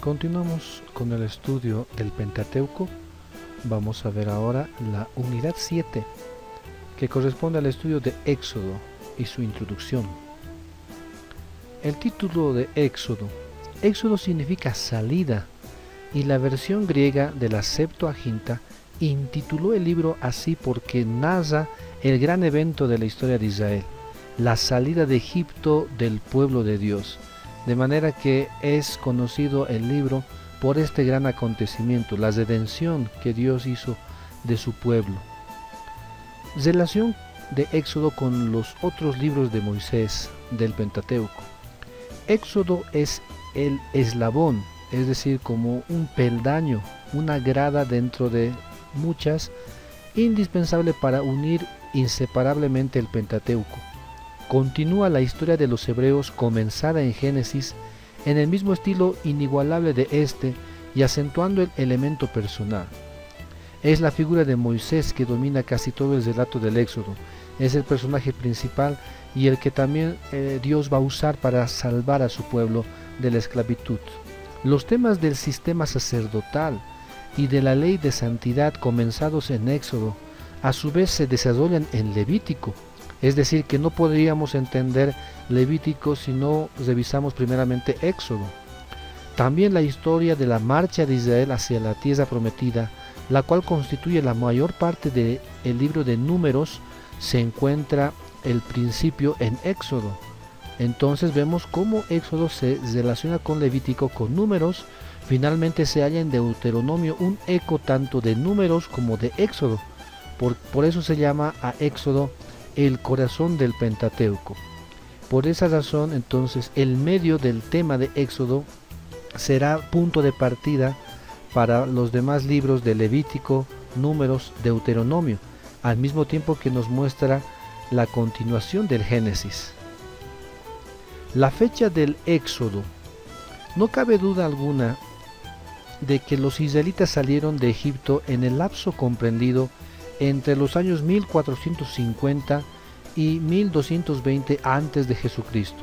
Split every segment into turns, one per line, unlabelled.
Continuamos con el estudio del Pentateuco. Vamos a ver ahora la unidad 7, que corresponde al estudio de Éxodo y su introducción. El título de Éxodo. Éxodo significa salida, y la versión griega de la Septuaginta intituló el libro así porque narra el gran evento de la historia de Israel, la salida de Egipto del pueblo de Dios, de manera que es conocido el libro por este gran acontecimiento, la redención que Dios hizo de su pueblo. Relación de Éxodo con los otros libros de Moisés del Pentateuco. Éxodo es el eslabón, es decir, como un peldaño, una grada dentro de muchas, indispensable para unir inseparablemente el Pentateuco. Continúa la historia de los hebreos comenzada en Génesis en el mismo estilo inigualable de este y acentuando el elemento personal. Es la figura de Moisés que domina casi todo el relato del Éxodo. Es el personaje principal y el que también Dios va a usar para salvar a su pueblo de la esclavitud. Los temas del sistema sacerdotal y de la ley de santidad comenzados en Éxodo a su vez se desarrollan en Levítico. Es decir, que no podríamos entender Levítico si no revisamos primeramente Éxodo. También la historia de la marcha de Israel hacia la tierra prometida, la cual constituye la mayor parte del libro de Números, se encuentra el principio en Éxodo. Entonces vemos cómo Éxodo se relaciona con Levítico, con Números. Finalmente se halla en Deuteronomio un eco tanto de Números como de Éxodo. Por eso se llama a Éxodo el corazón del Pentateuco. Por esa razón, entonces, el medio del tema de Éxodo será punto de partida para los demás libros de Levítico, Números, Deuteronomio, al mismo tiempo que nos muestra la continuación del Génesis. La fecha del Éxodo. No cabe duda alguna de que los israelitas salieron de Egipto en el lapso comprendido entre los años 1450 y 1220 antes de Jesucristo,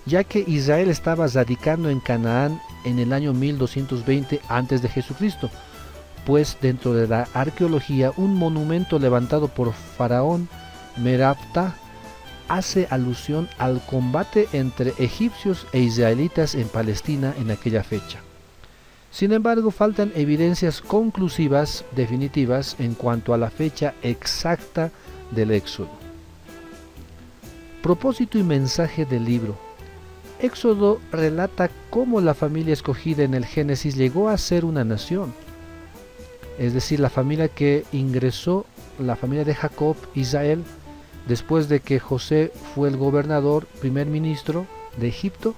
ya que Israel estaba radicando en Canaán en el año 1220 antes de Jesucristo, pues dentro de la arqueología un monumento levantado por Faraón Merabta hace alusión al combate entre egipcios e israelitas en Palestina en aquella fecha. Sin embargo, faltan evidencias conclusivas, definitivas, en cuanto a la fecha exacta del Éxodo. Propósito y mensaje del libro. Éxodo relata cómo la familia escogida en el Génesis llegó a ser una nación. Es decir, la familia que ingresó, la familia de Jacob, Israel, después de que José fue el gobernador, primer ministro de Egipto,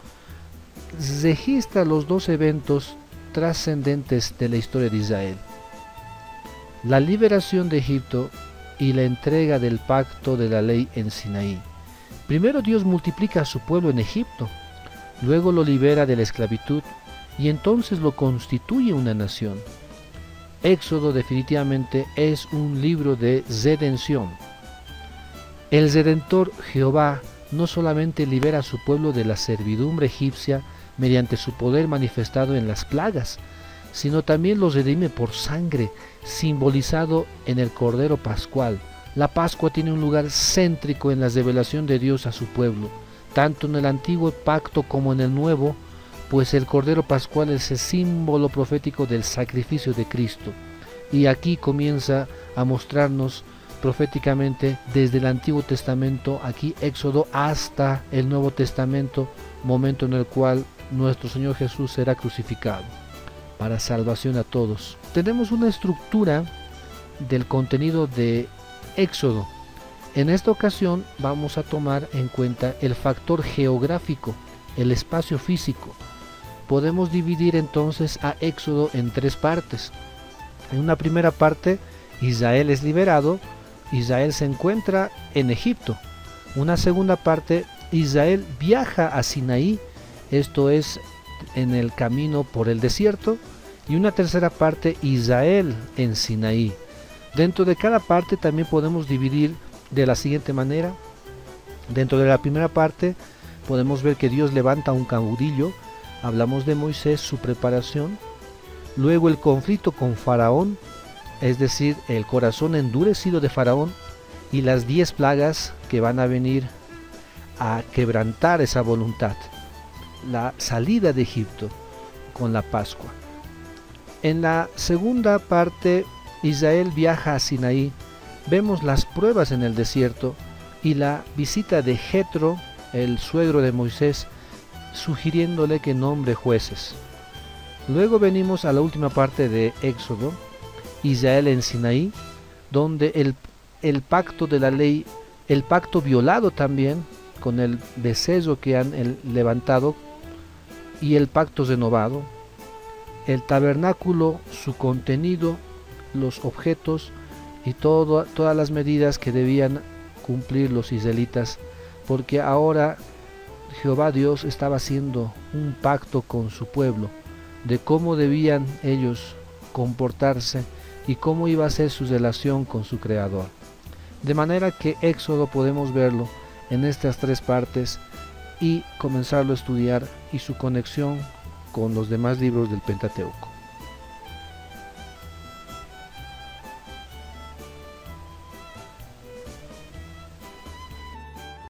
registra los dos eventos trascendentes de la historia de Israel: la liberación de Egipto y la entrega del pacto de la ley en Sinaí. Primero Dios multiplica a su pueblo en Egipto, luego lo libera de la esclavitud y entonces lo constituye una nación. Éxodo definitivamente es un libro de redención. El Redentor Jehová no solamente libera a su pueblo de la servidumbre egipcia mediante su poder manifestado en las plagas, sino también los redime por sangre, simbolizado en el Cordero Pascual. La Pascua tiene un lugar céntrico en la revelación de Dios a su pueblo, tanto en el antiguo pacto como en el nuevo, pues el Cordero Pascual es el símbolo profético del sacrificio de Cristo. Y aquí comienza a mostrarnos proféticamente desde el Antiguo Testamento, aquí Éxodo, hasta el Nuevo Testamento, momento en el cual nuestro Señor Jesús será crucificado para salvación a todos. Tenemos una estructura del contenido de Éxodo. En esta ocasión vamos a tomar en cuenta el factor geográfico, el espacio físico. Podemos dividir entonces a Éxodo en tres partes. En una primera parte, Israel es liberado, Israel se encuentra en Egipto. Una segunda parte, Israel viaja a Sinaí, esto es en el camino por el desierto. Y una tercera parte, Israel en Sinaí. Dentro de cada parte también podemos dividir de la siguiente manera. Dentro de la primera parte podemos ver que Dios levanta un caudillo hablamos de Moisés, su preparación, luego el conflicto con Faraón, es decir, el corazón endurecido de Faraón y las 10 plagas que van a venir a quebrantar esa voluntad, la salida de Egipto con la Pascua. En la segunda parte, Israel viaja a Sinaí, vemos las pruebas en el desierto y la visita de Jetro, el suegro de Moisés, sugiriéndole que nombre jueces. Luego venimos a la última parte de Éxodo, Israel en Sinaí, donde el pacto de la ley, el pacto violado también con el becerro que han levantado y el pacto renovado, el tabernáculo, su contenido, los objetos y todas las medidas que debían cumplir los israelitas, porque ahora Jehová Dios estaba haciendo un pacto con su pueblo de cómo debían ellos comportarse y cómo iba a ser su relación con su Creador. De manera que Éxodo podemos verlo en estas 3 partes y comenzarlo a estudiar y su conexión con los demás libros del Pentateuco.